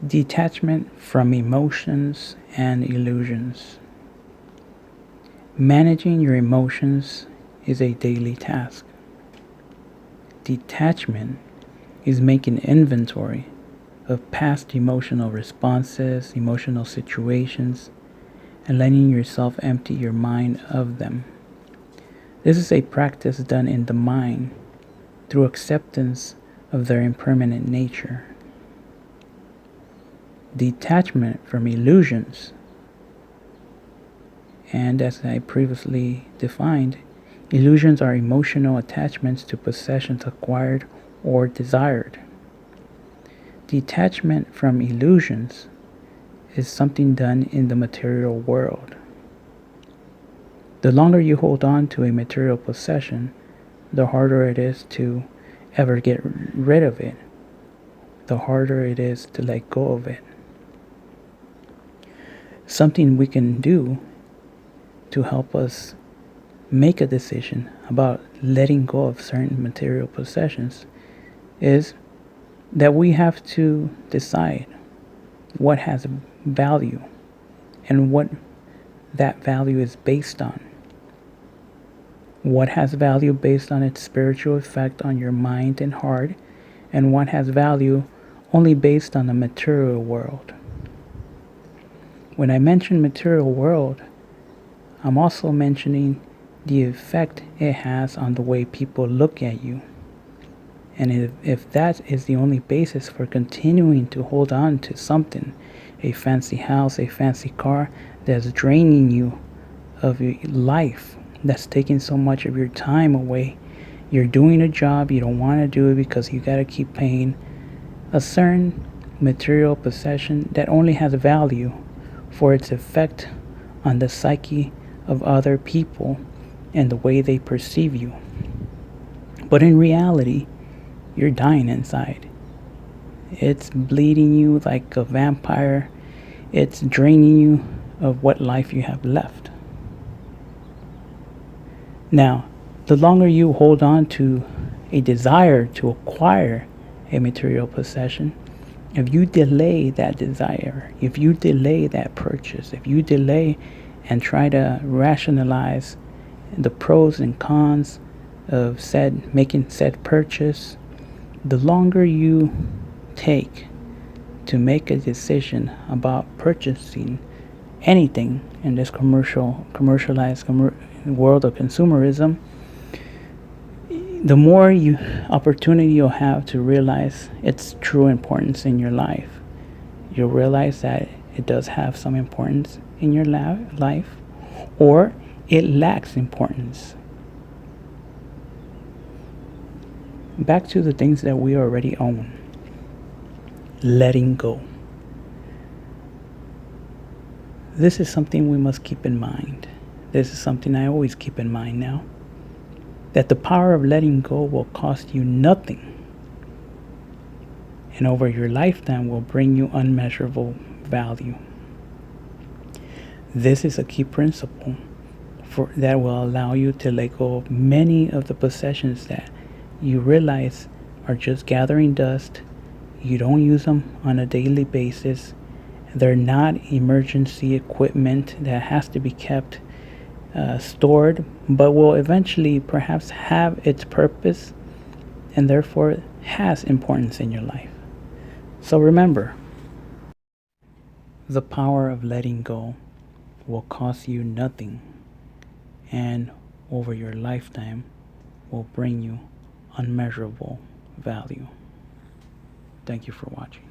Detachment from emotions and illusions. Managing your emotions is a daily task. Detachment is making inventory of past emotional responses, emotional situations, and letting yourself empty your mind of them. This is a practice done in the mind through acceptance of their impermanent nature. Detachment from illusions. And as I previously defined, illusions are emotional attachments to possessions acquired or desired. Detachment from illusions is something done in the material world. The longer you hold on to a material possession, the harder it is to ever get rid of it, the harder it is to let go of it. Something we can do to help us make a decision about letting go of certain material possessions is that we have to decide what has value and what that value is based on. What has value based on its spiritual effect on your mind and heart, and what has value only based on the material world. When I mention material world, I'm also mentioning the effect it has on the way people look at you. And if that is the only basis for continuing to hold on to something, a fancy house, a fancy car, that's draining you of your life, that's taking so much of your time away, you're doing a job you don't want to do it because you got to keep paying a certain material possession that only has value for its effect on the psyche of other people and the way they perceive you. But in reality, you're dying inside. It's bleeding you like a vampire. It's draining you of what life you have left. Now, the longer you hold on to a desire to acquire a material possession, if you delay that desire, if you delay that purchase, if you delay and try to rationalize the pros and cons of making said purchase, the longer you take to make a decision about purchasing anything in this commercialized world of consumerism, the more opportunity you'll have to realize its true importance in your life. You'll realize that it does have some importance in your life, or it lacks importance. Back to the things that we already own. Letting go. This is something we must keep in mind. This is something I always keep in mind now. That the power of letting go will cost you nothing, and over your lifetime will bring you unmeasurable value. This is a key principle that will allow you to let go of many of the possessions that you realize are just gathering dust. You don't use them on a daily basis. They're not emergency equipment that has to be kept stored, but will eventually perhaps have its purpose and therefore has importance in your life. So remember, the power of letting go will cost you nothing, and over your lifetime will bring you unmeasurable value. Thank you for watching.